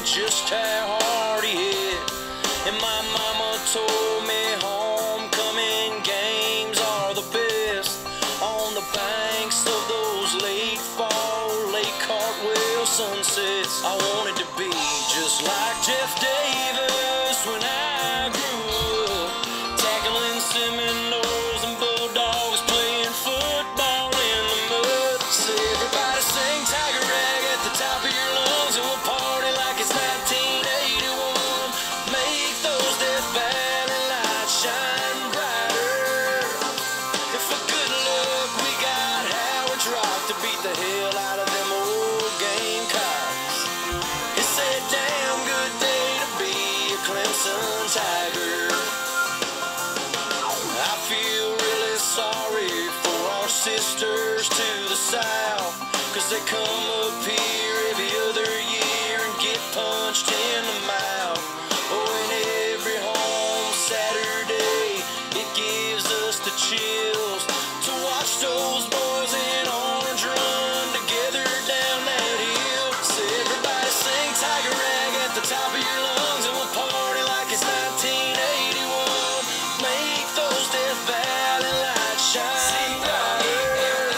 just how hard he hit. And my mama told me homecoming games are the best. On the banks of those late fall, late cartwheel sunsets, I wanted to be just like Jeff Davis when I grew up, tackling Seminoles and Bulldogs, playing football in the mud. So everybody sing Tiger Rag at the top of your lungs, and we'll party like it's 1981. Make those Death Valley lights shine brighter. And for good luck, we got Howard's Rock to beat the hell out of them old Gamecocks. It's a damn good day to be a Clemson Tiger. I feel really sorry for our sisters to the south, 'cause they come up here every other year and get punched in the mouth. Oh, and every home Saturday, it gives us the chills to watch those boys in orange run together down that hill. So everybody sing Tiger Rag at the top of your lungs, and we'll party like it's 1981. Make those Death Valley lights shine brighter.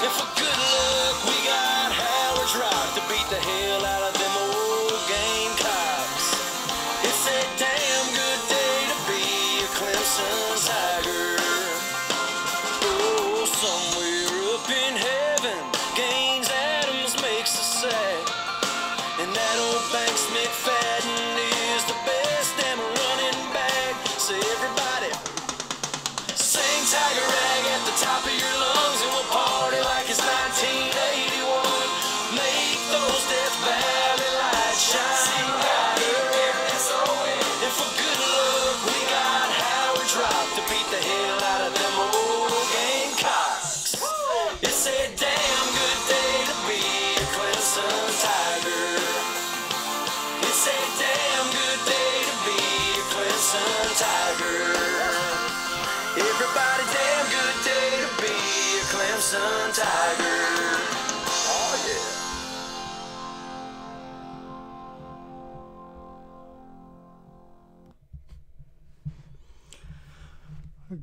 And for good luck, we got Howard's Rock to beat the hell out of them old Gamecocks. It's a damn good day to be a Clemson Tiger. Oh, somewhere up in heaven, Gaines Adams makes us sad. And that old Banks McFadden is the best damn running back. So everybody, sing Tiger Rag at the top of your lungs, and we'll party like it's 1981. Make those Death Valley lights shine brighter. And for good luck, we got Howard's Rock to beat the hell out of them old Gamecocks. It's a damn good day to be a Clemson Tiger. It's a damn good day to be a Clemson Tiger. Everybody, damn good day to be a Clemson Tiger. Oh yeah.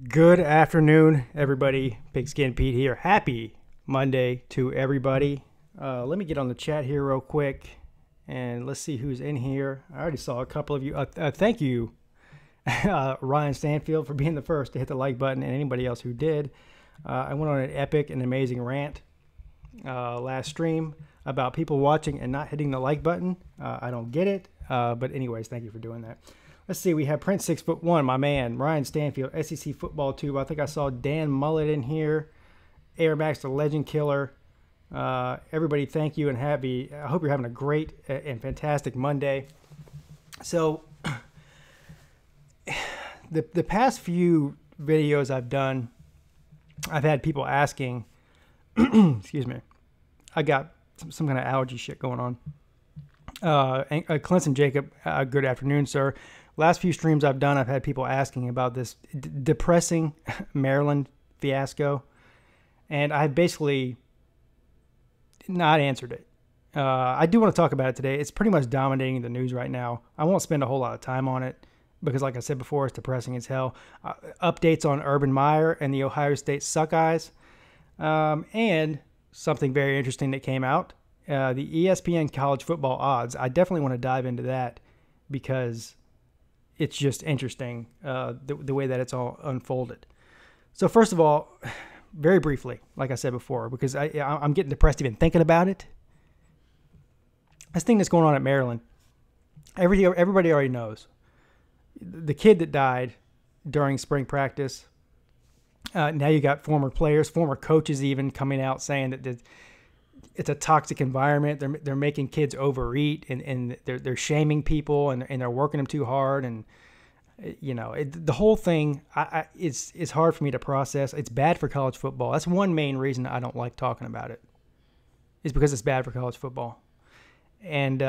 Good afternoon, everybody. Pigskin Pete here. Happy Monday to everybody. Let me get on the chat here real quick, and let's see who's in here. I already saw a couple of you. Thank you, Ryan Stanfield, for being the first to hit the like button, and anybody else who did. I went on an epic and amazing rant last stream about people watching and not hitting the like button. I don't get it, but anyways, thank you for doing that. Let's see, we have Prince 6'1", my man, Ryan Stanfield, SEC Football Tube. I think I saw Dan Mullet in here, Air Max the Legend Killer. Everybody, thank you and happy. I hope you're having a great and fantastic Monday. So, the past few videos I've done, I've had people asking, excuse me, I got some kind of allergy shit going on. Clinton Jacob, good afternoon, sir. Last few streams I've done, I've had people asking about this depressing Maryland fiasco, and I basically not answered it. I do want to talk about it today. It's pretty much dominating the news right now. I won't spend a whole lot of time on it because, like I said before, it's depressing as hell. Updates on Urban Meyer and the Ohio State Suckeyes, and something very interesting that came out, the ESPN college football odds. I definitely want to dive into that because it's just interesting, the way that it's all unfolded. So first of all, very briefly, like I said before, because I'm getting depressed even thinking about it. This thing that's going on at Maryland, everybody already knows. The kid that died during spring practice, now you got former players, former coaches even coming out saying that it's a toxic environment. They're making kids overeat, and they're shaming people, and they're working them too hard, and the whole thing it's hard for me to process. It's bad for college football. That's one main reason I don't like talking about it, is because it's bad for college football. And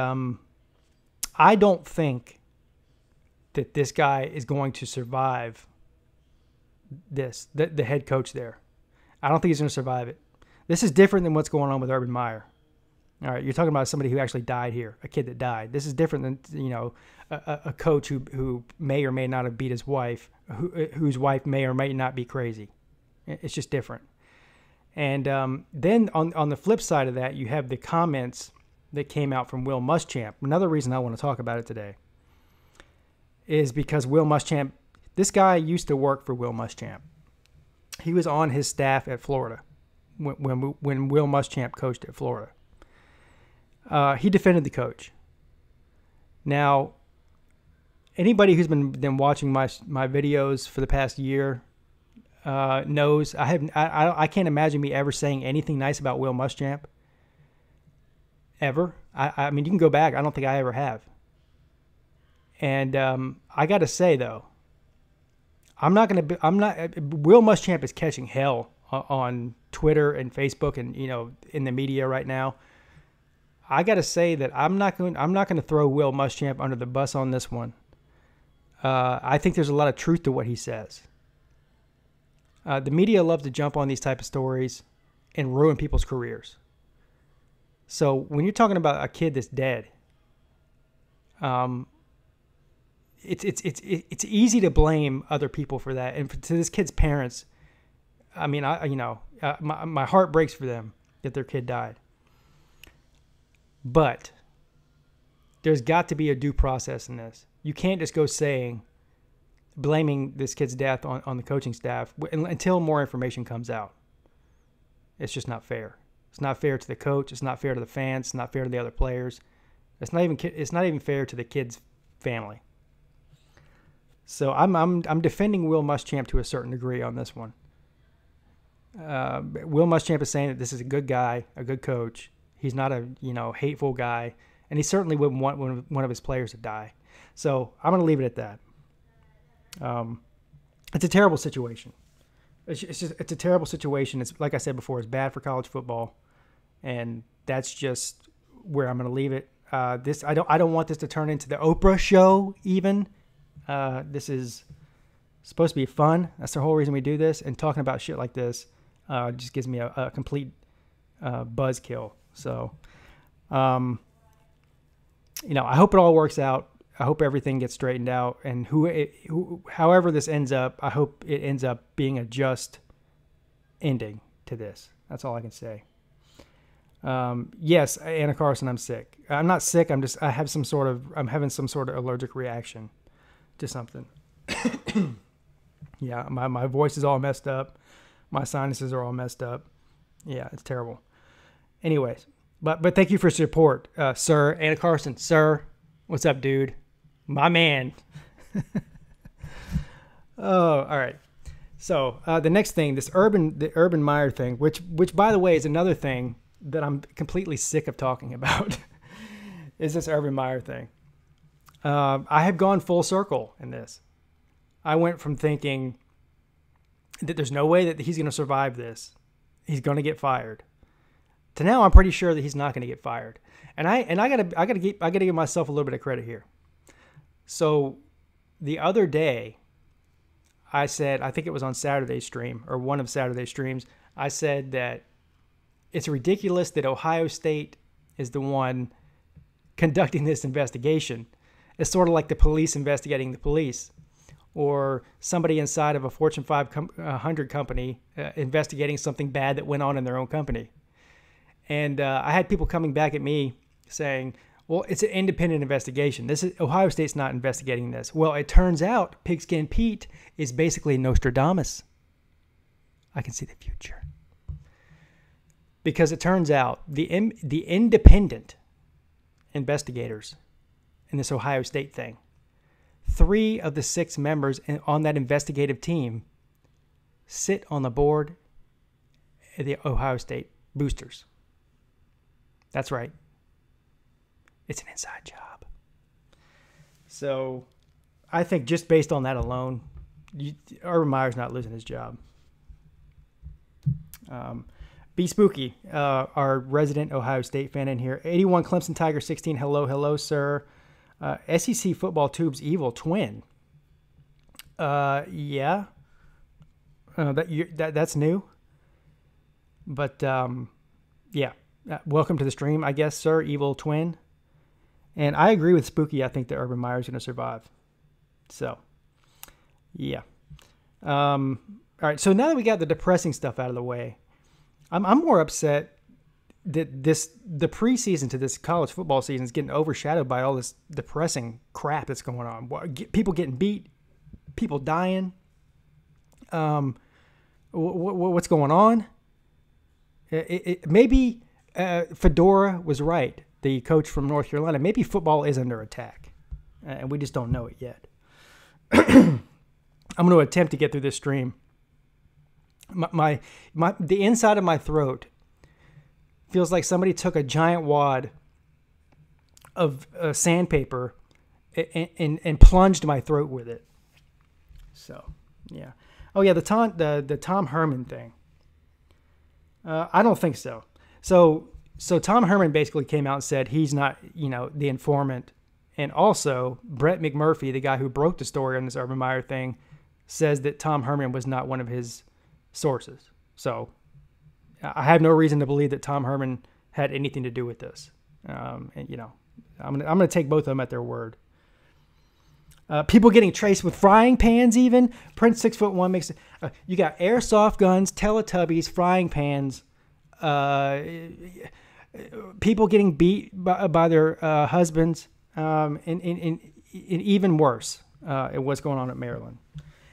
I don't think that this guy is going to survive this, the head coach there. I don't think he's going to survive it. This is different than what's going on with Urban Meyer. All right, you're talking about somebody who actually died here, a kid that died. This is different than, a coach who may or may not have beat his wife, whose wife may or may not be crazy. It's just different. And then on the flip side of that, you have the comments that came out from Will Muschamp. Another reason I want to talk about it today is because Will Muschamp, this guy used to work for Will Muschamp. He was on his staff at Florida when Will Muschamp coached at Florida. He defended the coach. Now, anybody who's been watching my videos for the past year knows I can't imagine me ever saying anything nice about Will Muschamp. Ever. I mean, you can go back. I don't think I ever have. And I got to say though, Will Muschamp is catching hell on Twitter and Facebook and in the media right now. I got to say that I'm not going to throw Will Muschamp under the bus on this one. I think there's a lot of truth to what he says. The media loves to jump on these type of stories and ruin people's careers. So when you're talking about a kid that's dead, it's easy to blame other people for that. And to this kid's parents, I mean, my heart breaks for them that their kid died. But there's got to be a due process in this. You can't just go blaming this kid's death on the coaching staff until more information comes out. It's just not fair. It's not fair to the coach. It's not fair to the fans. It's not fair to the other players. It's not even fair to the kid's family. So I'm defending Will Muschamp to a certain degree on this one. Will Muschamp is saying that this is a good guy, a good coach. He's not a hateful guy, and he certainly wouldn't want one of his players to die. So I'm going to leave it at that. It's a terrible situation. It's a terrible situation. It's like I said before, it's bad for college football, and that's just where I'm going to leave it. I don't want this to turn into the Oprah show even. This is supposed to be fun. That's the whole reason we do this, and talking about shit like this just gives me a complete buzzkill. So, I hope it all works out. I hope everything gets straightened out, and however this ends up, I hope it ends up being a just ending to this. That's all I can say. Yes, Anna Carson, I'm sick. I'm not sick. I'm having some sort of allergic reaction to something. Yeah, my voice is all messed up. My sinuses are all messed up. Yeah, it's terrible. Anyways, but thank you for your support, sir. Anna Carson, sir. What's up, dude? My man. Oh, all right. So the next thing, the Urban Meyer thing, which by the way is another thing that I'm completely sick of talking about, is this Urban Meyer thing. I have gone full circle in this. I went from thinking that there's no way that he's going to survive this. He's going to get fired. To now, I'm pretty sure that he's not going to get fired. And I gotta give myself a little bit of credit here. So the other day, I said, I think it was on Saturday's stream or one of Saturday's streams, I said that it's ridiculous that Ohio State is the one conducting this investigation. It's sort of like the police investigating the police, or somebody inside of a Fortune 500 company investigating something bad that went on in their own company. And I had people coming back at me saying, well, it's an independent investigation. Ohio State's not investigating this. Well, it turns out Pigskin Pete is basically Nostradamus. I can see the future. Because it turns out the independent investigators in this Ohio State thing, 3 of the 6 members on that investigative team sit on the board of the Ohio State Boosters. That's right. It's an inside job. So I think just based on that alone, Urban Meyer's not losing his job. Be Spooky, our resident Ohio State fan in here. 81 Clemson Tiger 16. Hello, sir. SEC Football Tube's evil twin. Yeah. That's new. But yeah. welcome to the stream, I guess, sir, Evil Twin. And I agree with Spooky. I think that Urban Meyer is going to survive. So, yeah. All right, so now that we got the depressing stuff out of the way, I'm more upset that the preseason to this college football season is getting overshadowed by all this depressing crap that's going on. People getting beat, people dying. What's going on? Maybe Fedora was right, the coach from North Carolina. Maybe football is under attack, and we just don't know it yet. I'm going to attempt to get through this stream. The inside of my throat feels like somebody took a giant wad of sandpaper and plunged my throat with it. So, yeah. Oh yeah, the Tom Herman thing. I don't think so. So Tom Herman basically came out and said he's not, the informant. And also, Brett McMurphy, the guy who broke the story on this Urban Meyer thing, says that Tom Herman was not one of his sources. So I have no reason to believe that Tom Herman had anything to do with this. I'm gonna take both of them at their word. People getting traced with frying pans even. Prince 6'1" makes it. You got airsoft guns, Teletubbies, frying pans. People getting beat by their husbands. And even worse, what's going on at Maryland.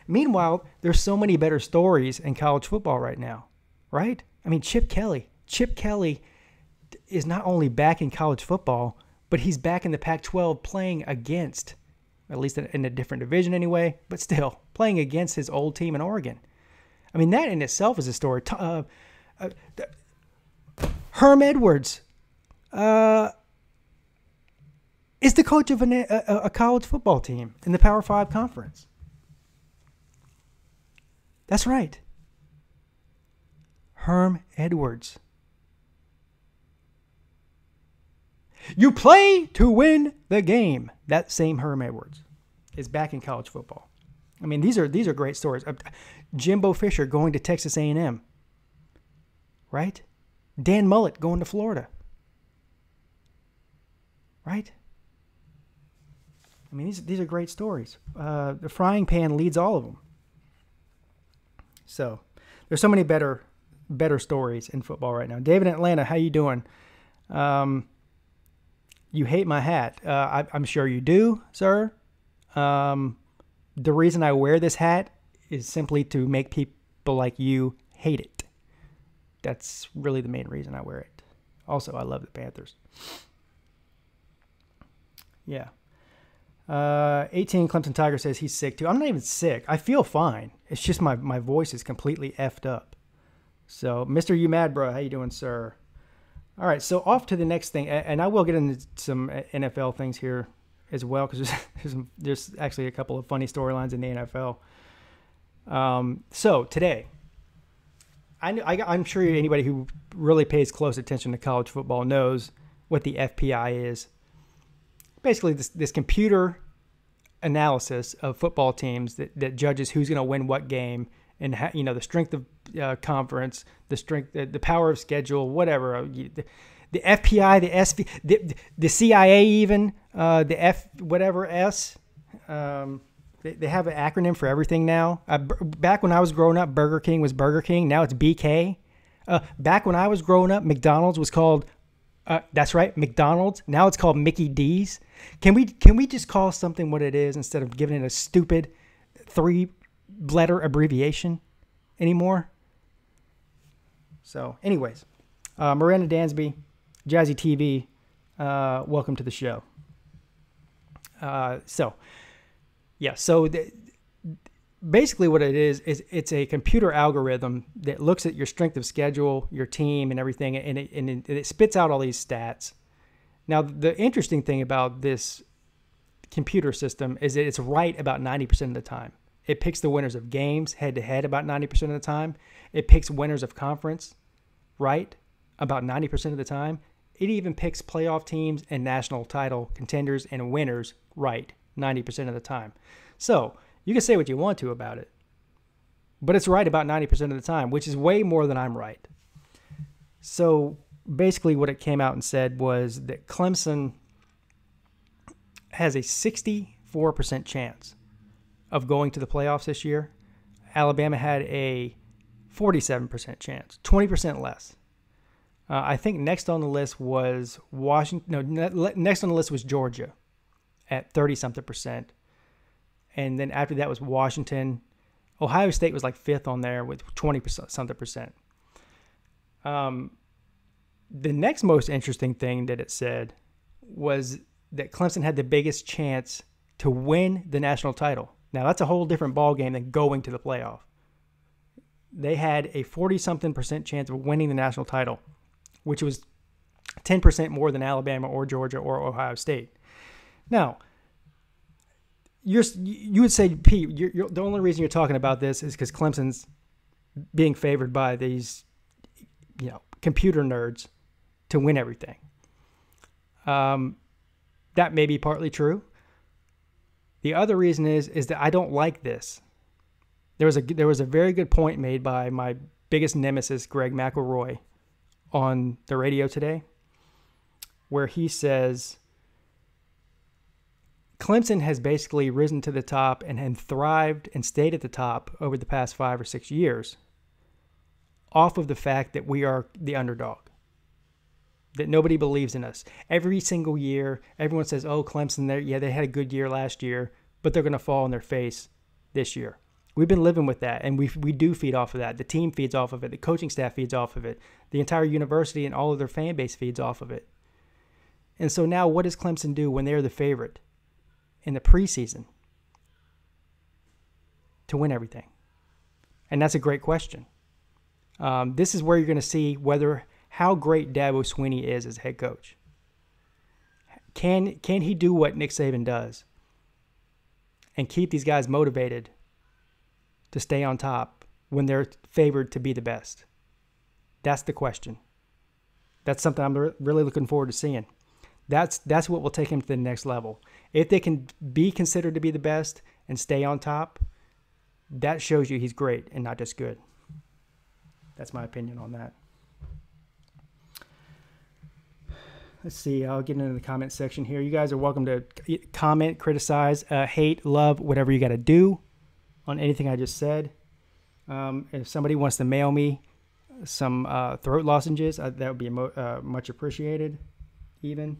Meanwhile, there's so many better stories in college football right now, right? I mean, Chip Kelly is not only back in college football, but he's back in the Pac-12 playing against, at least in a different division anyway, but still playing against his old team in Oregon. I mean, that in itself is a story. Herm Edwards is the coach of a college football team in the Power 5 conference. That's right. Herm Edwards. You play to win the game. That same Herm Edwards is back in college football. I mean, these are great stories. Jimbo Fisher going to Texas A&M. Right? Dan Mullet going to Florida. Right? I mean, these are great stories. The frying pan leads all of them. So there's so many better stories in football right now. David in Atlanta, how you doing? You hate my hat. I'm sure you do, sir. The reason I wear this hat is simply to make people like you hate it. That's really the main reason I wear it. Also, I love the Panthers. Yeah. 18 Clemson Tiger says he's sick too. I'm not even sick. I feel fine. It's just my voice is completely effed up. So, Mr. You Mad Bro, how you doing, sir? All right, so off to the next thing, and I will get into some NFL things here as well, because there's actually a couple of funny storylines in the NFL. So today, I'm sure anybody who really pays close attention to college football knows what the FPI is. Basically, this computer analysis of football teams that judges who's going to win what game, and the strength of conference, the power of schedule, whatever. The FPI, the SV, the CIA, even the F whatever S. They have an acronym for everything now. Back when I was growing up, Burger King was Burger King. Now it's BK. Back when I was growing up, McDonald's was called. That's right, McDonald's. Now it's called Mickey D's. Can we just call something what it is instead of giving it a stupid 3-letter abbreviation anymore? So, anyways, Miranda Dansby, Jazzy TV, welcome to the show. Basically what it is it's a computer algorithm that looks at your strength of schedule, your team, and everything, and it spits out all these stats. Now, the interesting thing about this computer system is that it's right about 90% of the time. It picks the winners of games head-to-head about 90% of the time. It picks winners of conference right about 90% of the time. It even picks playoff teams and national title contenders and winners right 90% of the time. So you can say what you want to about it, but it's right about 90% of the time, which is way more than I'm right. So basically what it came out and said was that Clemson has a 64% chance of going to the playoffs this year. Alabama had a 47% chance, 20% less. I think next on the list was Washington. No, next on the list was Georgia at 30-something%. And then after that was Washington. Ohio State was like fifth on there with 20-something%. The next most interesting thing that it said was that Clemson had the biggest chance to win the national title. Now, that's a whole different ballgame than going to the playoff. They had a 40-something% chance of winning the national title, which was 10% more than Alabama or Georgia or Ohio State. Now, you would say, Pete, the only reason you're talking about this is because Clemson's being favored by these, computer nerds to win everything. That may be partly true. The other reason is that I don't like this. There was a very good point made by my biggest nemesis, Greg McElroy, on the radio today, where he says Clemson has basically risen to the top and thrived and stayed at the top over the past 5 or 6 years off of the fact that we are the underdog, that nobody believes in us. Every single year, everyone says, oh, Clemson, they had a good year last year, but they're going to fall on their face this year. We've been living with that, and we do feed off of that. The team feeds off of it. The coaching staff feeds off of it. The entire university and all of their fan base feeds off of it. And so now what does Clemson do when they're the favorite in the preseason to win everything? And that's a great question. This is where you're going to see how great Dabo Swinney is as a head coach. Can he do what Nick Saban does and keep these guys motivated to stay on top when they're favored to be the best? That's the question. That's something I'm really looking forward to seeing. That's what will take him to the next level. If they can be considered to be the best and stay on top, that shows you he's great and not just good. That's my opinion on that. Let's see. I'll get into the comment section here. You guys are welcome to comment, criticize, hate, love, whatever you got to do on anything I just said. If somebody wants to mail me some throat lozenges, that would be much appreciated. Even.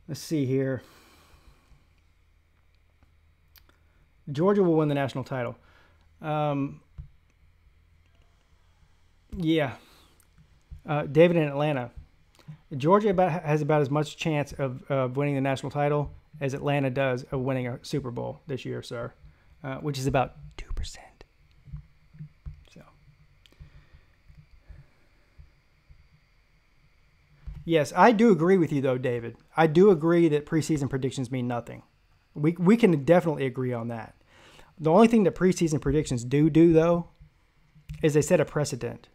Let's see here. Georgia will win the national title. Yeah. David in Atlanta. Georgia has about as much chance of winning the national title as Atlanta does of winning a Super Bowl this year, sir, which is about 2%. So, yes, I do agree with you, though, David. I do agree that preseason predictions mean nothing. We can definitely agree on that. The only thing that preseason predictions do, though, is they set a precedent.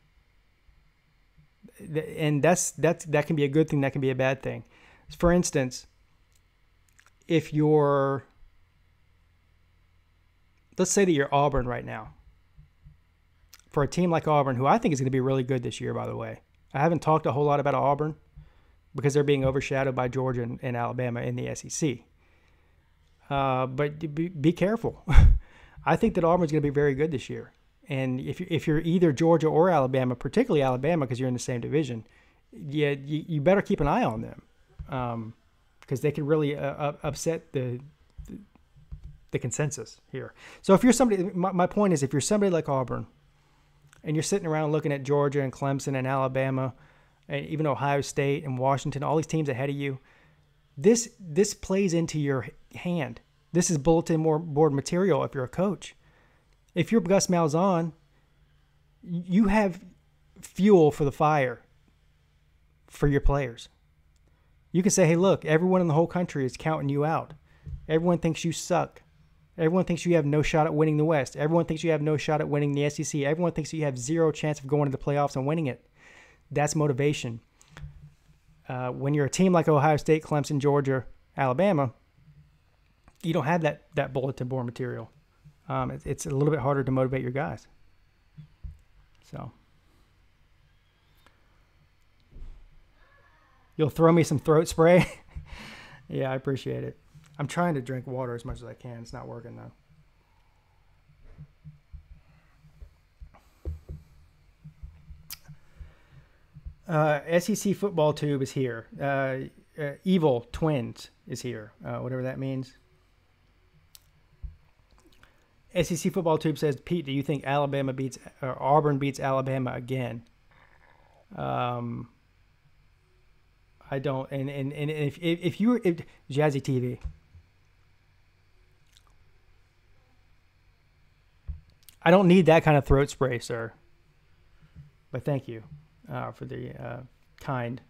And that can be a good thing, that can be a bad thing. For instance, if let's say that you're Auburn right now. For a team like Auburn, who I think is going to be really good this year, by the way. I haven't talked a whole lot about Auburn because they're being overshadowed by Georgia and Alabama in the SEC. But be careful. I think that Auburn's going to be very good this year. And if you're either Georgia or Alabama, particularly Alabama because you're in the same division, you better keep an eye on them because they can really upset the consensus here. So if you're somebody, my point is, if you're somebody like Auburn and you're sitting around looking at Georgia and Clemson and Alabama and even Ohio State and Washington, all these teams ahead of you, this plays into your hand. This is bulletin board material if you're a coach. If you're Gus Malzahn, you have fuel for the fire for your players. You can say, hey, look, everyone in the whole country is counting you out. Everyone thinks you suck. Everyone thinks you have no shot at winning the West. Everyone thinks you have no shot at winning the SEC. Everyone thinks you have zero chance of going to the playoffs and winning it. That's motivation. When you're a team like Ohio State, Clemson, Georgia, Alabama, you don't have that bulletin board material. It's a little bit harder to motivate your guys. So, You'll throw me some throat spray? Yeah, I appreciate it. I'm trying to drink water as much as I can. It's not working, though. SEC Football Tube is here. Evil Twins is here, whatever that means. SEC Football Tube says, Pete, do you think Auburn beats Alabama again? I don't. And if Jazzy TV, I don't need that kind of throat spray, sir. But thank you for the kind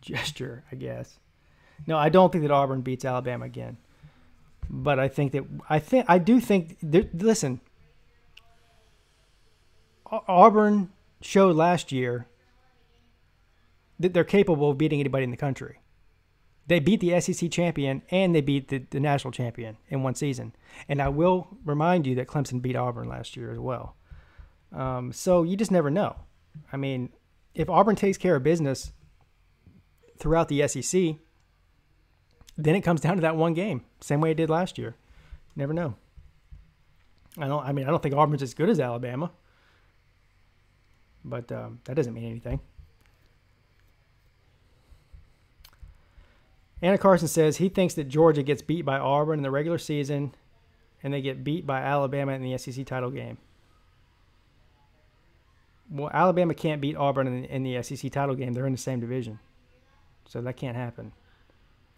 gesture, I guess. No, I don't think that Auburn beats Alabama again. But I do think. Listen, Auburn showed last year that they're capable of beating anybody in the country. They beat the SEC champion and they beat the national champion in one season. And I will remind you that Clemson beat Auburn last year as well. So you just never know. I mean, if Auburn takes care of business throughout the SEC, then it comes down to that one game, same way it did last year. Never know. I don't think Auburn's as good as Alabama, but that doesn't mean anything. Anna Carson says he thinks that Georgia gets beat by Auburn in the regular season and they get beat by Alabama in the SEC title game. Well, Alabama can't beat Auburn in the SEC title game. They're in the same division. So that can't happen.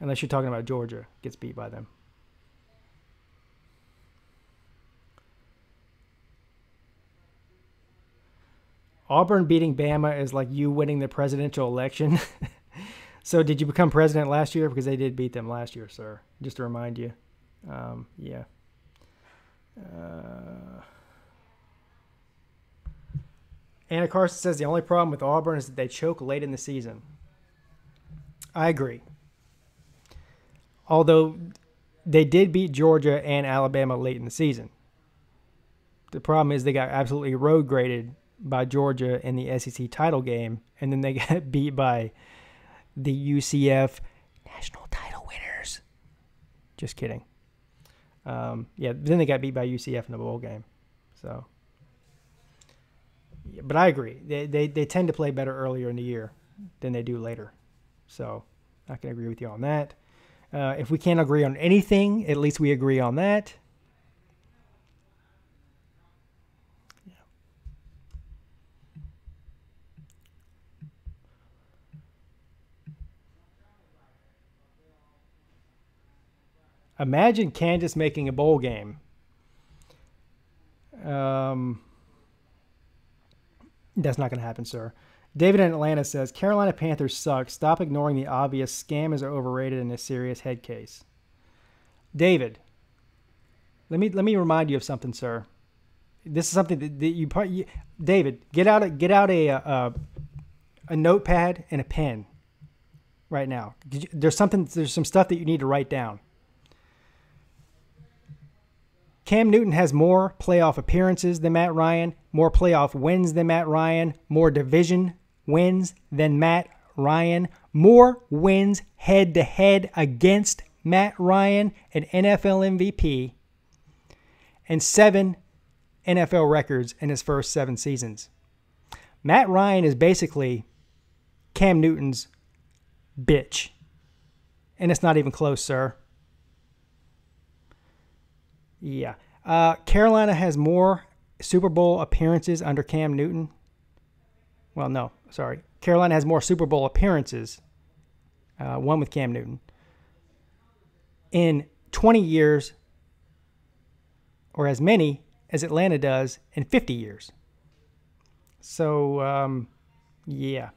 Unless you're talking about Georgia gets beat by them. Auburn beating Bama is like you winning the presidential election. So did you become president last year? Because they did beat them last year, sir. Just to remind you. Yeah. Anna Carson says the only problem with Auburn is that they choke late in the season. I agree. Although they did beat Georgia and Alabama late in the season. The problem is they got absolutely road graded by Georgia in the SEC title game, and then they got beat by the UCF national title winners. Just kidding. Then they got beat by UCF in the bowl game. So, yeah, but I agree. They tend to play better earlier in the year than they do later. So I can agree with you on that. If we can't agree on anything, at least we agree on that. Yeah. Imagine Kansas making a bowl game. That's not going to happen, sir. David in Atlanta says, Carolina Panthers suck. Stop ignoring the obvious. Scam is overrated in a serious head case. David, let me remind you of something, sir. This is something that David, get out a notepad and a pen right now. There's some stuff that you need to write down. Cam Newton has more playoff appearances than Matt Ryan, more playoff wins than Matt Ryan, more division wins than Matt Ryan, more wins head-to-head against Matt Ryan, an NFL MVP, and 7 NFL records in his first 7 seasons. Matt Ryan is basically Cam Newton's bitch, and it's not even close, sir. Yeah. Carolina has more Super Bowl appearances under Cam Newton. Well, no, sorry. Carolina has more Super Bowl appearances, one with Cam Newton, in 20 years, or as many as Atlanta does in 50 years. So, yeah.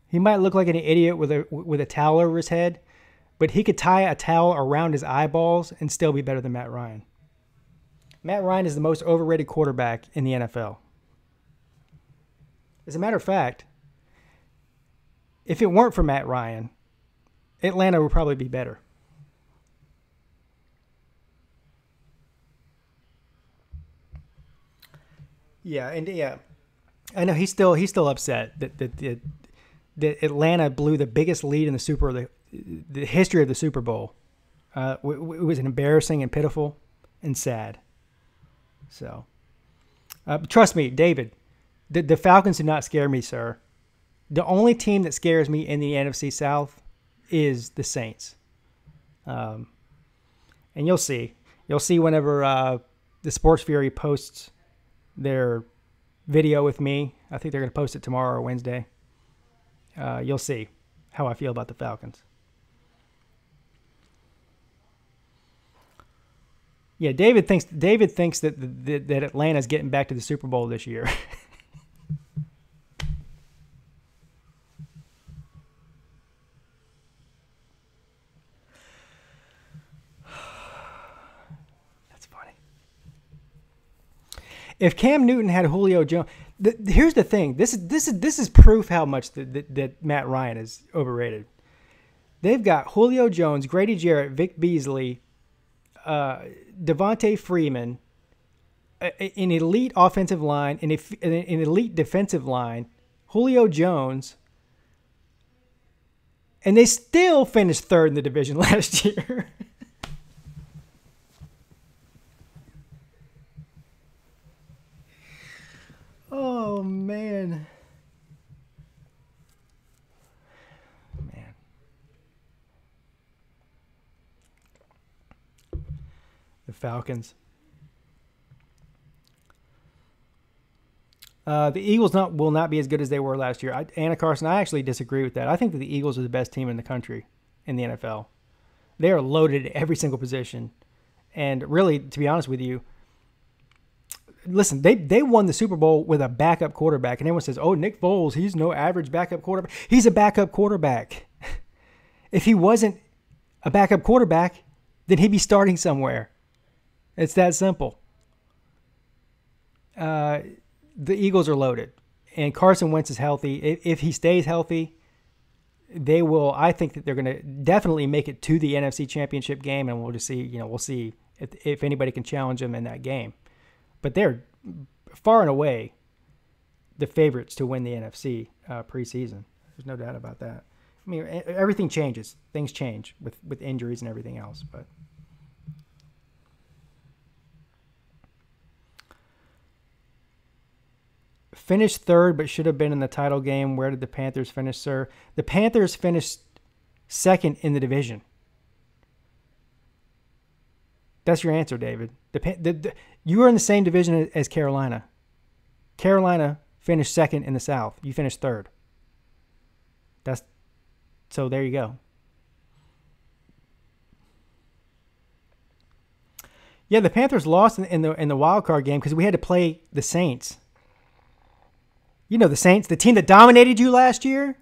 He might look like an idiot with a towel over his head, but he could tie a towel around his eyeballs and still be better than Matt Ryan. Matt Ryan is the most overrated quarterback in the NFL. As a matter of fact, if it weren't for Matt Ryan, Atlanta would probably be better. Yeah, and yeah, I know he's still upset that that Atlanta blew the biggest lead in the history of the Super Bowl. It was embarrassing and pitiful and sad. So, trust me, David, the Falcons do not scare me, sir. The only team that scares me in the NFC South is the Saints. And you'll see. You'll see whenever the Sports Fury posts their video with me. I think they're going to post it tomorrow or Wednesday. You'll see how I feel about the Falcons. Yeah, David thinks that Atlanta's getting back to the Super Bowl this year. That's funny. If Cam Newton had Julio Jones, here's the thing. This is proof how much that Matt Ryan is overrated. They've got Julio Jones, Grady Jarrett, Vic Beasley, Devontae Freeman, an elite offensive line, an elite defensive line, Julio Jones, and they still finished third in the division last year. Oh, man. The Falcons. The Eagles will not be as good as they were last year. Anna Carson, I actually disagree with that. I think that the Eagles are the best team in the country in the NFL. They are loaded at every single position. And really, to be honest with you, listen, they won the Super Bowl with a backup quarterback. And everyone says, oh, Nick Foles, he's no average backup quarterback. He's a backup quarterback. If he wasn't a backup quarterback, then he'd be starting somewhere. It's that simple. The Eagles are loaded, and Carson Wentz is healthy. If he stays healthy, they will. I think that they're going to definitely make it to the NFC Championship game, and we'll just see. We'll see if anybody can challenge them in that game. But they're far and away the favorites to win the NFC preseason. There's no doubt about that. I mean, everything changes. Things change with injuries and everything else, but. Finished third, but should have been in the title game. Where did the Panthers finish, sir? The Panthers finished second in the division. That's your answer, David. You were in the same division as Carolina. Carolina finished second in the South. You finished third. So there you go. Yeah, the Panthers lost in the wild card game because we had to play the Saints. You know the Saints, the team that dominated you last year.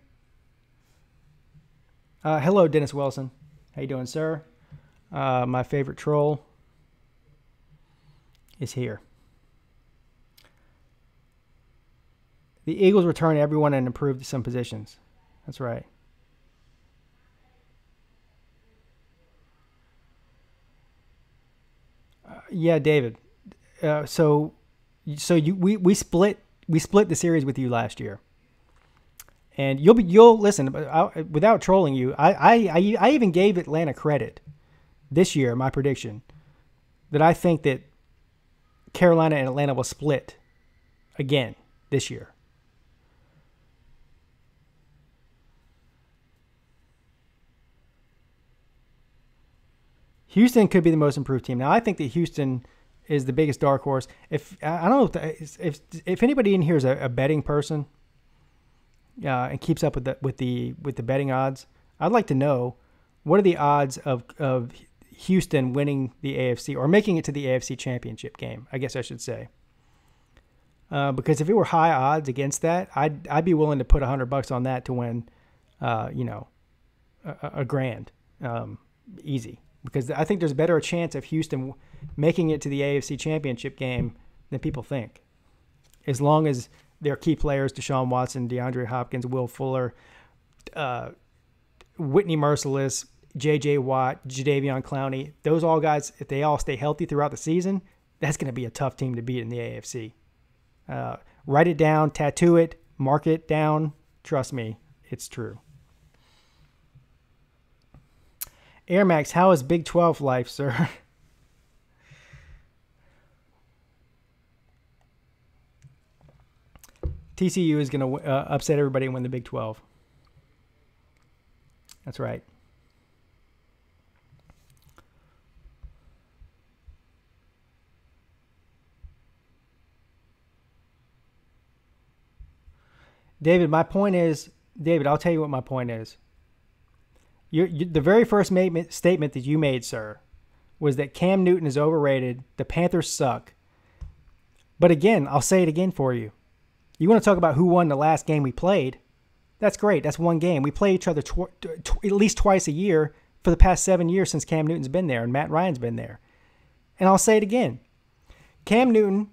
Hello, Dennis Wilson. How you doing, sir? My favorite troll is here. The Eagles return everyone and improved some positions. That's right. Yeah, David. So we split the series with you last year, and you'll listen. Without trolling you, I even gave Atlanta credit this year. My prediction that I think that Carolina and Atlanta will split again this year. Houston could be the most improved team. Now, I think that Houston is the biggest dark horse. If I don't know if anybody in here is a betting person, and keeps up with the betting odds, I'd like to know what are the odds of Houston winning the AFC or making it to the AFC Championship game. I guess I should say, because if it were high odds against that, I'd be willing to put $100 on that to win, a grand, easy. Because I think there's a better chance of Houston making it to the AFC Championship game than people think. As long as their key players, Deshaun Watson, DeAndre Hopkins, Will Fuller, Whitney Merciless, J.J. Watt, Jadeveon Clowney, those all guys, if they all stay healthy throughout the season, that's going to be a tough team to beat in the AFC. Write it down, tattoo it, mark it down. Trust me, it's true. Air Max, how is Big 12 life, sir? TCU is going to upset everybody and win the Big 12. That's right. David, my point is, David, I'll tell you what my point is. The very first statement that you made, sir, was that Cam Newton is overrated. The Panthers suck. But again, I'll say it again for you. You want to talk about who won the last game we played? That's great. That's one game. We play each other at least twice a year for the past 7 years since Cam Newton's been there and Matt Ryan's been there. And I'll say it again. Cam Newton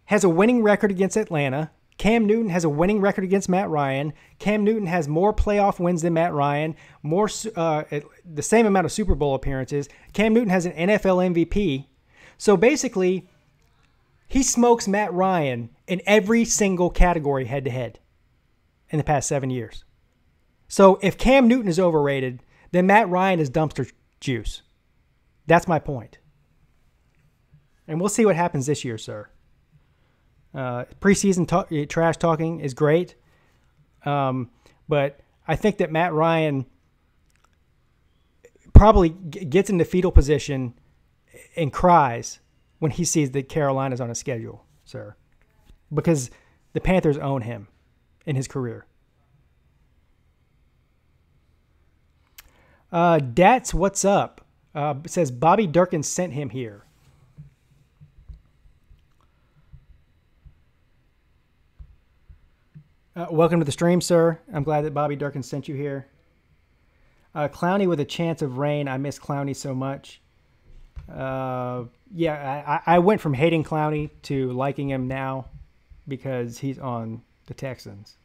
has a winning record against Atlanta. Cam Newton has a winning record against Matt Ryan. Cam Newton has more playoff wins than Matt Ryan, the same amount of Super Bowl appearances. Cam Newton has an NFL MVP. So basically, he smokes Matt Ryan in every single category head-to-head in the past 7 years. So if Cam Newton is overrated, then Matt Ryan is dumpster juice. That's my point. And we'll see what happens this year, sir. Preseason trash talking is great. But I think that Matt Ryan probably gets into fetal position and cries when he sees that Carolina's on his schedule, sir. Because the Panthers own him in his career. Dats, what's up? Says Bobby Durkin sent him here. Welcome to the stream, sir. I'm glad that Bobby Durkin sent you here. Clowney with a chance of rain. I miss Clowney so much. Yeah, I went from hating Clowney to liking him now because he's on the Texans.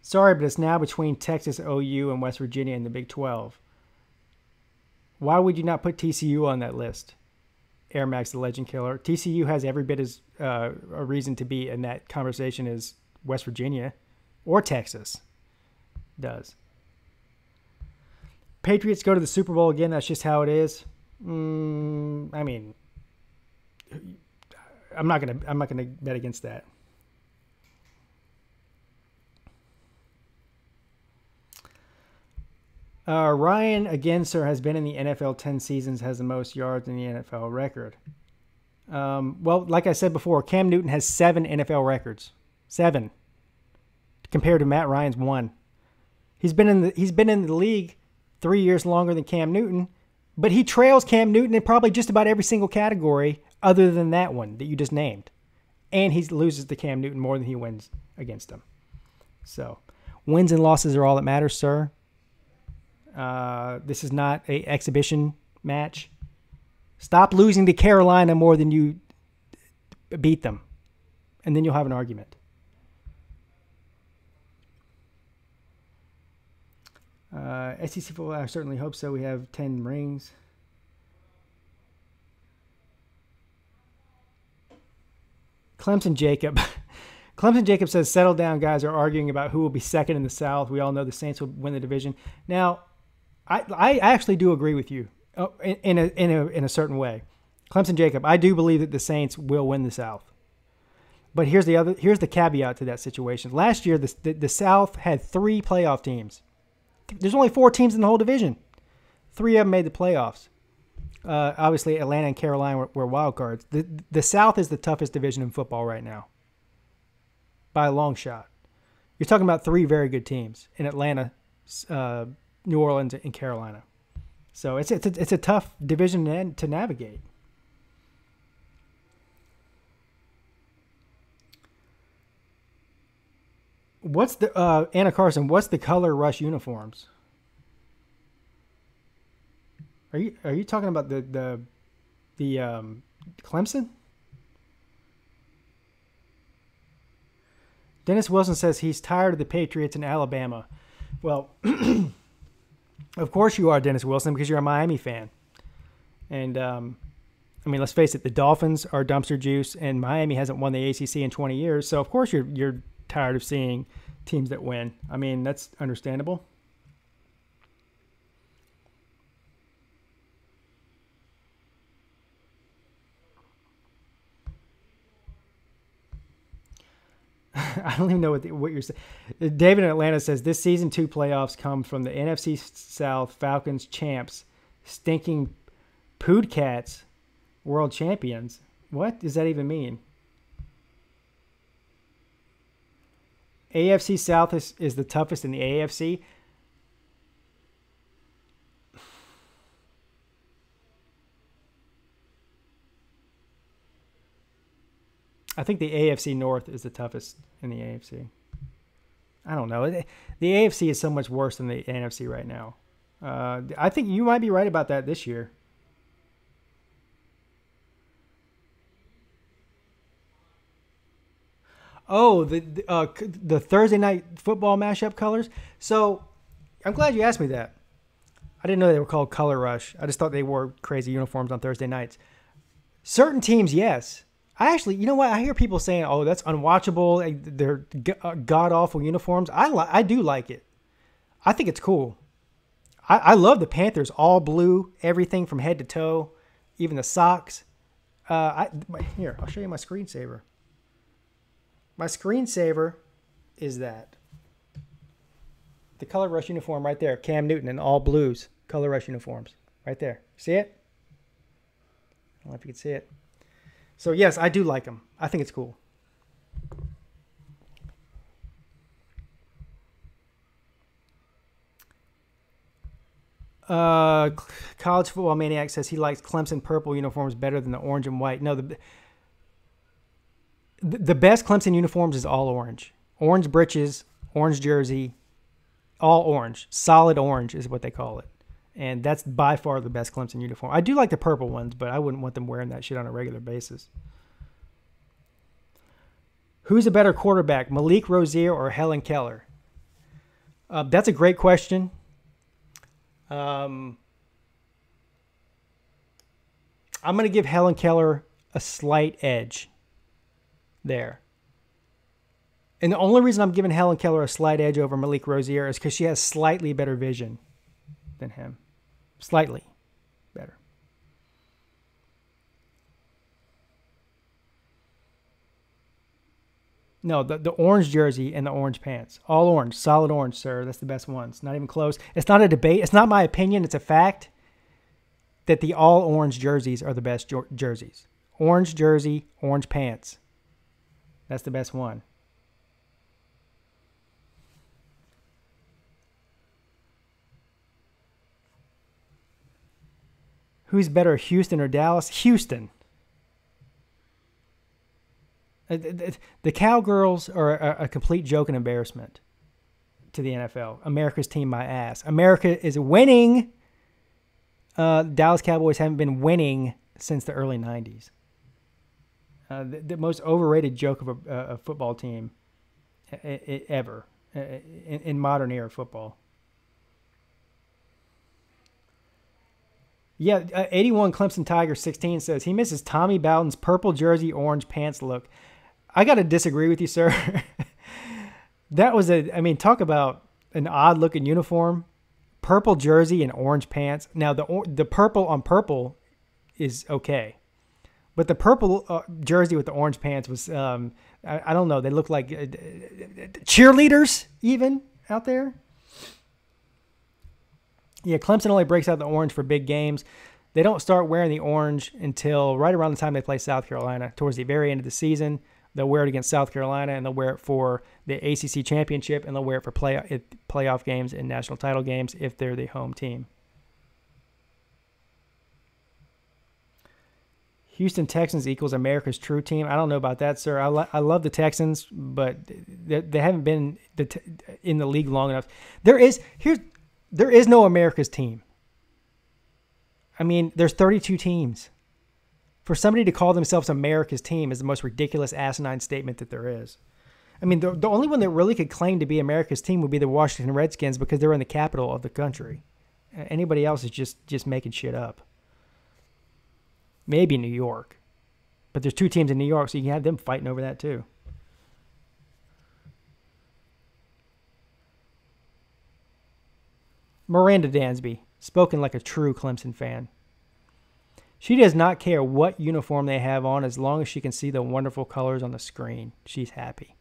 Sorry, but it's now between Texas, OU, and West Virginia in the Big 12. Why would you not put TCU on that list? Air Max, the legend killer. TCU has every bit as a reason to be in that conversation as West Virginia or Texas does. Patriots go to the Super Bowl again. That's just how it is. I mean, I'm not gonna bet against that. Ryan, again, sir, has been in the NFL 10 seasons, has the most yards in the NFL record. Well, like I said before, Cam Newton has 7 NFL records. 7. Compared to Matt Ryan's 1. He's been in the league 3 years longer than Cam Newton, but he trails Cam Newton in probably just about every single category other than that one that you just named. And he loses to Cam Newton more than he wins against him. So, wins and losses are all that matters, sir. This is not an exhibition match. Stop losing to Carolina more than you beat them, and then you'll have an argument. SEC football, I certainly hope so. We have 10 rings. Clemson Jacob. Clemson Jacob says, settle down, guys are arguing about who will be second in the South. We all know the Saints will win the division. Now, I actually do agree with you in a certain way. Clemson Jacob, I do believe that the Saints will win the South. But here's the caveat to that situation. Last year, the South had 3 playoff teams. There's only 4 teams in the whole division. 3 of them made the playoffs. Obviously, Atlanta and Carolina were wild cards. The South is the toughest division in football right now, by a long shot. You're talking about 3 very good teams in Atlanta, New Orleans, and Carolina. So it's a tough division to navigate. What's the Anna Carson? What's the color Rush uniforms? Are you talking about the Clemson? Dennis Wilson says he's tired of the Patriots in Alabama. Well, of course you are, Dennis Wilson, because you're a Miami fan. And, I mean, let's face it, the Dolphins are dumpster juice, and Miami hasn't won the ACC in 20 years. So, of course, you're tired of seeing teams that win. I mean, that's understandable. I don't even know what you're saying. David in Atlanta says this season 2 playoffs come from the NFC South Falcons champs, stinking Pood Cats, world champions. What does that even mean? AFC South is the toughest in the AFC. I think the AFC North is the toughest in the AFC. I don't know. The AFC is so much worse than the NFC right now. I think you might be right about that this year. Oh, the Thursday night football mashup colors. So I'm glad you asked me that. I didn't know they were called Color Rush. I just thought they wore crazy uniforms on Thursday nights. Certain teams, yes. I actually, you know what? I hear people saying, "Oh, that's unwatchable. They're god awful uniforms." I do like it. I think it's cool. I love the Panthers, all blue, everything from head to toe, even the socks. Here, I'll show you my screensaver. My screensaver is that. The Color Rush uniform right there. Cam Newton in all blues. Color Rush uniforms. Right there. See it? I don't know if you can see it. So, yes, I do like them. I think it's cool. College Football Maniac says he likes Clemson purple uniforms better than the orange and white. No, the best Clemson uniforms is all orange. Orange breeches, orange jersey, all orange. Solid orange is what they call it. And that's by far the best Clemson uniform. I do like the purple ones, but I wouldn't want them wearing that shit on a regular basis. Who's a better quarterback, Malik Rozier or Helen Keller? That's a great question. I'm going to give Helen Keller a slight edge there. And the only reason I'm giving Helen Keller a slight edge over Malik Rozier is because she has slightly better vision than him. Slightly better. No, the orange jersey and the orange pants. All orange. Solid orange, sir. That's the best ones. Not even close. It's not a debate. It's not my opinion. It's a fact that the all orange jerseys are the best jerseys. Orange jersey, orange pants. That's the best one. Who's better, Houston or Dallas? Houston. The Cowgirls are a complete joke and embarrassment to the NFL. America's team, my ass. America is winning. Dallas Cowboys haven't been winning since the early 90s. The most overrated joke of a football team ever in modern era football. Yeah, 81 Clemson Tiger 16 says he misses Tommy Bowden's purple jersey, orange pants look. I got to disagree with you, sir. That was talk about an odd looking uniform. Purple jersey and orange pants. Now, the purple on purple is okay. But the purple jersey with the orange pants was, I don't know, they look like cheerleaders even out there. Yeah, Clemson only breaks out the orange for big games. They don't start wearing the orange until right around the time they play South Carolina. Towards the very end of the season, they'll wear it against South Carolina, and they'll wear it for the ACC championship, and they'll wear it for playoff games and national title games if they're the home team. Houston Texans equals America's true team. I don't know about that, sir. I love the Texans, but they haven't been in the league long enough. There is no America's team. I mean, there's 32 teams. For somebody to call themselves America's team is the most ridiculous, asinine statement that there is. I mean, the only one that really could claim to be America's team would be the Washington Redskins because they're in the capital of the country. Anybody else is just making shit up. Maybe New York. But there's two teams in New York, so you can have them fighting over that too. Miranda Dansby, spoken like a true Clemson fan. She does not care what uniform they have on as long as she can see the wonderful colors on the screen. She's happy.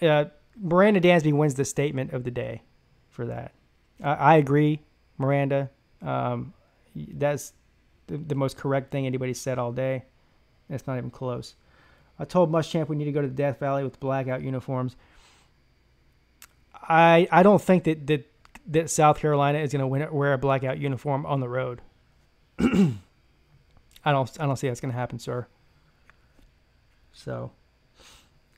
Miranda Dansby wins the statement of the day for that. I agree, Miranda. That's the most correct thing anybody's said all day. It's not even close. I told Muschamp we need to go to the Death Valley with blackout uniforms. I don't think that South Carolina is going to wear a blackout uniform on the road. I don't see that's going to happen, sir. So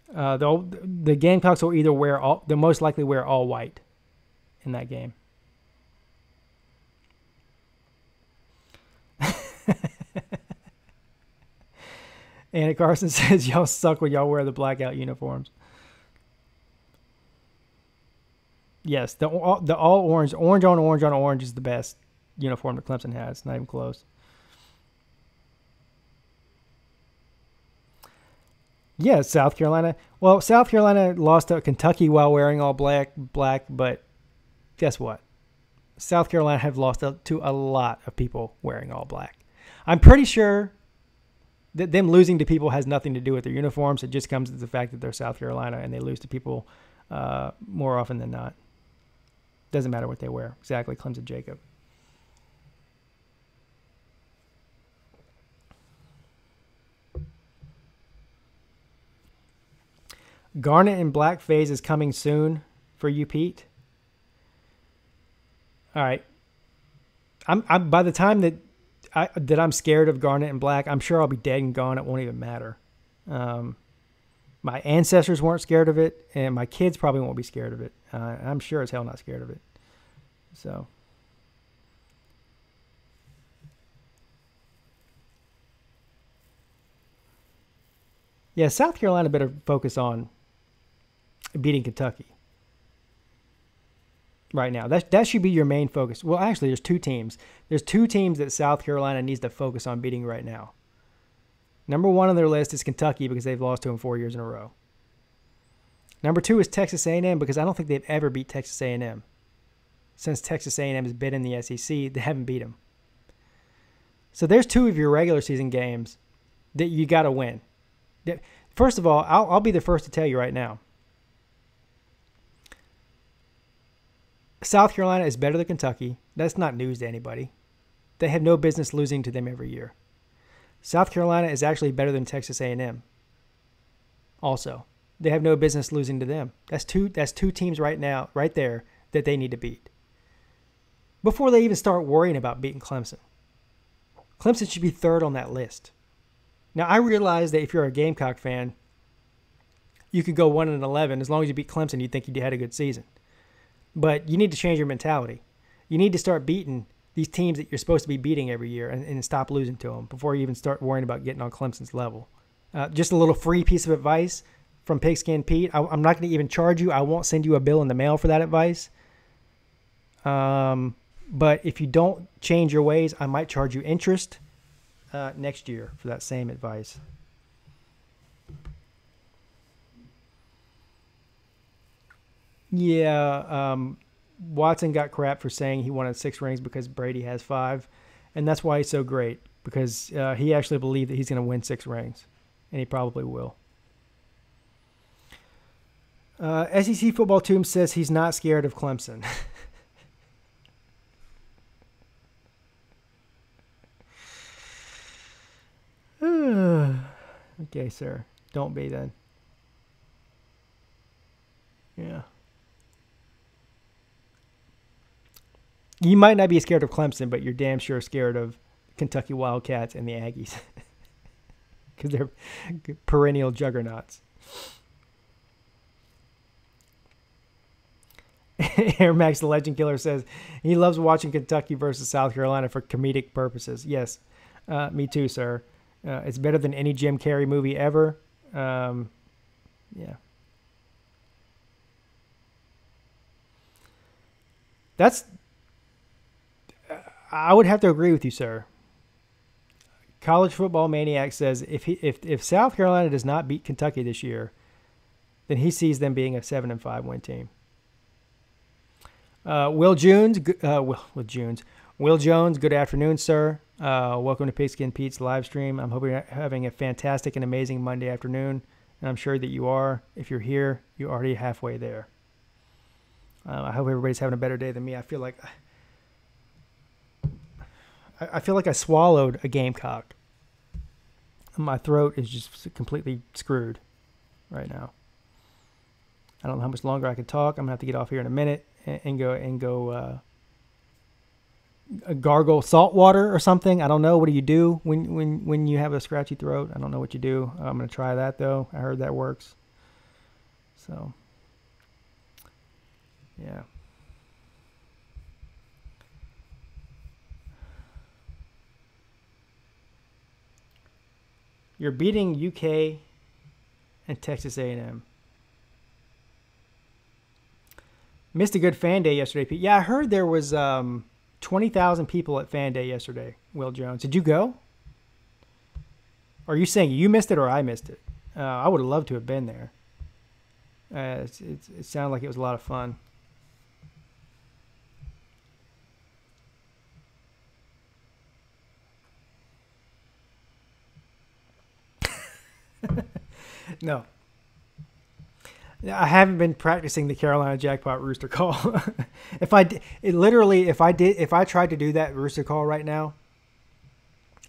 the Gamecocks will either they'll most likely wear all white in that game. Anna Carson says y'all suck when y'all wear the blackout uniforms. Yes, the all orange on orange is the best uniform that Clemson has. Not even close. Yeah, South Carolina. Well, South Carolina lost to Kentucky while wearing all black, but guess what? South Carolina have lost to a lot of people wearing all black. I'm pretty sure that them losing to people has nothing to do with their uniforms. It just comes to the fact that they're South Carolina and they lose to people more often than not. Doesn't matter what they wear. Exactly, Clemson Jacob. Garnet and black phase is coming soon for you, Pete. All right. I'm by the time that I'm scared of garnet and black, I'm sure I'll be dead and gone. It won't even matter. My ancestors weren't scared of it, and my kids probably won't be scared of it. I'm sure as hell not scared of it. So. Yeah, South Carolina better focus on beating Kentucky right now. That should be your main focus. Well, actually, there's two teams. There's two teams that South Carolina needs to focus on beating right now. Number one on their list is Kentucky because they've lost to them 4 years in a row. Number two is Texas A&M because I don't think they've ever beat Texas A&M. Since Texas A&M has been in the SEC, they haven't beat them. So there's two of your regular season games that you got to win. First of all, I'll be the first to tell you right now. South Carolina is better than Kentucky. That's not news to anybody. They have no business losing to them every year. South Carolina is actually better than Texas A&M. Also, they have no business losing to them. That's two teams right now, right there, that they need to beat. Before they even start worrying about beating Clemson. Clemson should be third on that list. Now, I realize that if you're a Gamecock fan, you could go 1-11. As long as you beat Clemson, you think you had a good season. But you need to change your mentality. You need to start beating these teams that you're supposed to be beating every year and stop losing to them before you even start worrying about getting on Clemson's level. Just a little free piece of advice from Pigskin Pete. I'm not going to even charge you. I won't send you a bill in the mail for that advice. But if you don't change your ways, I might charge you interest next year for that same advice. Yeah, Watson got crap for saying he wanted 6 rings because Brady has 5, and that's why he's so great, because he actually believed that he's going to win 6 rings, and he probably will. SEC Football Tomb says he's not scared of Clemson. Okay, sir. Don't be then. Yeah. You might not be scared of Clemson, but you're damn sure scared of Kentucky Wildcats and the Aggies. Because they're perennial juggernauts. Air Max the Legend Killer says he loves watching Kentucky versus South Carolina for comedic purposes. Yes, me too, sir. It's better than any Jim Carrey movie ever. Yeah. I would have to agree with you, sir. College Football Maniac says if South Carolina does not beat Kentucky this year, then he sees them being a 7-5 win team. Will Jones, good afternoon, sir. Welcome to Pigskin Pete's live stream. I'm hoping you're having a fantastic and amazing Monday afternoon, and I'm sure that you are. If you're here, you're already halfway there. I hope everybody's having a better day than me. I feel like I swallowed a gamecock. My throat is just completely screwed right now. I don't know how much longer I can talk. I'm gonna have to get off here in a minute and go gargle salt water or something. I don't know. What do you do when you have a scratchy throat? I don't know what you do. I'm gonna try that though. I heard that works. So yeah. You're beating UK and Texas A&M. Missed a good fan day yesterday, Pete. Yeah, I heard there was 20,000 people at fan day yesterday, Will Jones. Did you go? Or are you saying you missed it or I missed it? I would have loved to have been there. It sounded like it was a lot of fun. No. I haven't been practicing the Carolina jackpot rooster call. If I tried to do that rooster call right now,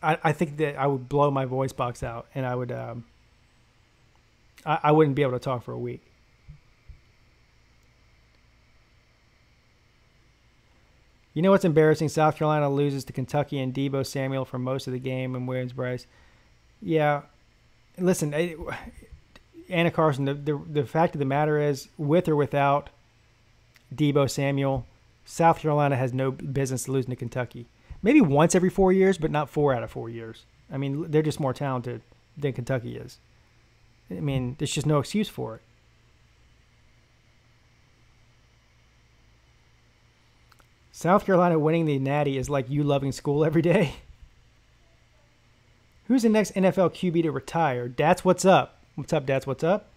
I think that I would blow my voice box out, and I would I wouldn't be able to talk for a week. You know what's embarrassing? South Carolina loses to Kentucky and Deebo Samuel for most of the game and Williams Bryce. Yeah, listen, Anna Carson, the fact of the matter is, with or without Deebo Samuel, South Carolina has no business losing to Kentucky. Maybe once every 4 years, but not 4 out of 4 years. I mean, they're just more talented than Kentucky is. I mean, there's just no excuse for it. South Carolina winning the Natty is like you loving school every day. Who's the next NFL QB to retire? That's what's up. What's up, Dats? What's up?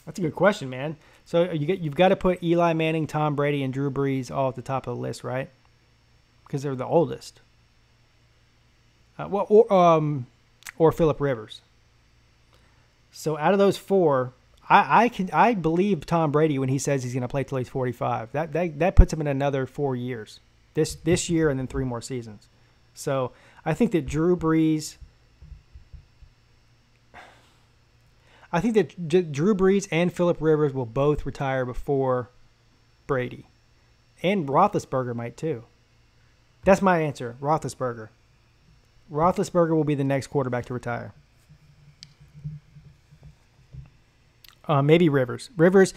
That's a good question, man. So you've got to put Eli Manning, Tom Brady, and Drew Brees all at the top of the list, right? Because they're the oldest. Or Phillip Rivers. So out of those four, I believe Tom Brady when he says he's going to play till he's 45. That puts him in another 4 years. This year and then 3 more seasons. So I think that Drew Brees and Phillip Rivers will both retire before Brady. And Roethlisberger might too. That's my answer, Roethlisberger. Roethlisberger will be the next quarterback to retire. Maybe Rivers. Rivers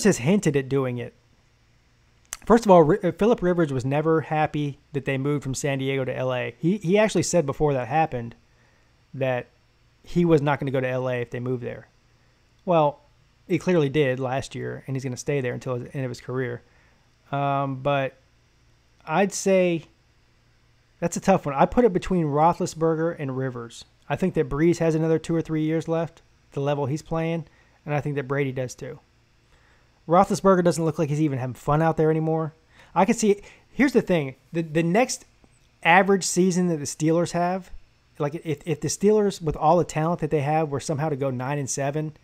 has hinted at doing it. First of all, Phillip Rivers was never happy that they moved from San Diego to L.A. He actually said before that happened that he was not going to go to L.A. if they moved there. Well, he clearly did last year, and he's going to stay there until the end of his career. But I'd say that's a tough one. I put it between Roethlisberger and Rivers. I think that Brees has another 2 or 3 years left, the level he's playing, and I think that Brady does too. Roethlisberger doesn't look like he's even having fun out there anymore. I can see. Here's the thing: the next average season that the Steelers have, like if the Steelers, with all the talent that they have, were somehow to go 9-7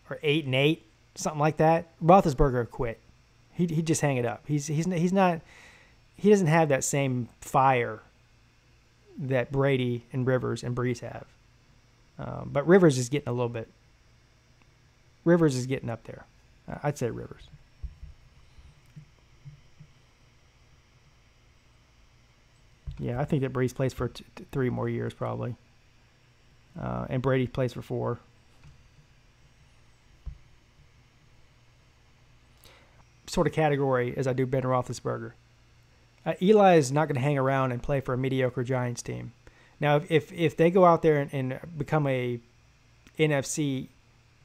or 8-8, something like that, Roethlisberger would quit. He'd just hang it up. He's not. He doesn't have that same fire that Brady and Rivers and Brees have. But Rivers is getting a little bit. Rivers is getting up there. I'd say Rivers. Yeah, I think that Brees plays for 3 more years probably. And Brady plays for 4. Sort of category as I do Ben Roethlisberger. Eli is not going to hang around and play for a mediocre Giants team. Now, if they go out there and become a NFC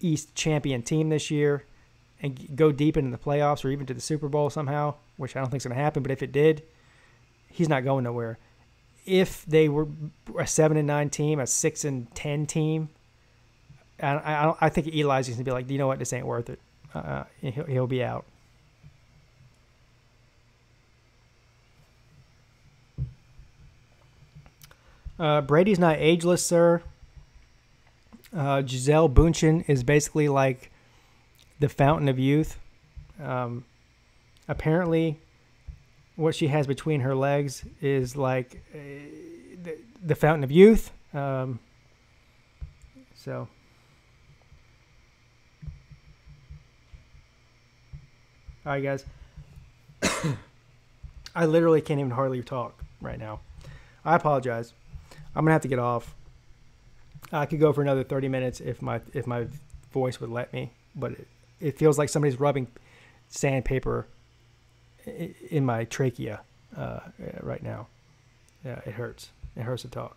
East champion team this year and go deep into the playoffs or even to the Super Bowl somehow, which I don't think is going to happen, but if it did, he's not going nowhere. If they were a 7-9 team, a 6-10 team, I think Eli's going to be like, you know what, this ain't worth it. He'll be out. Brady's not ageless, sir. Gisele Bündchen is basically like the fountain of youth. Apparently, what she has between her legs is like the fountain of youth. So, all right, guys. I literally can't even hardly talk right now. I apologize. I'm gonna have to get off. I could go for another 30 minutes if my voice would let me, but it feels like somebody's rubbing sandpaper in my trachea right now. Yeah, it hurts. It hurts to talk.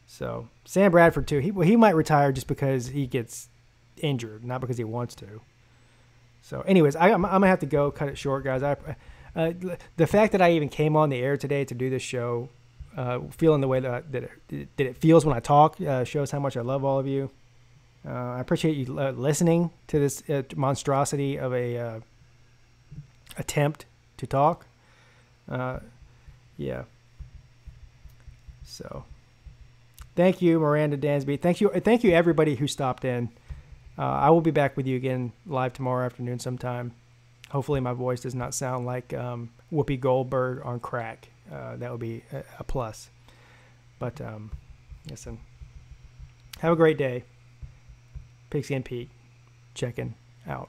So Sam Bradford too. He might retire just because he gets injured, not because he wants to. So, anyways, I'm gonna have to go. Cut it short, guys. The fact that I even came on the air today to do this show, feeling the way that it feels when I talk, shows how much I love all of you. I appreciate you listening to this monstrosity of a attempt to talk. Yeah. So, thank you, Miranda Dansby. Thank you, everybody who stopped in. I will be back with you again live tomorrow afternoon sometime. Hopefully my voice does not sound like Whoopi Goldberg on crack. That would be a plus. But listen, have a great day. Pigskin Pete checking out.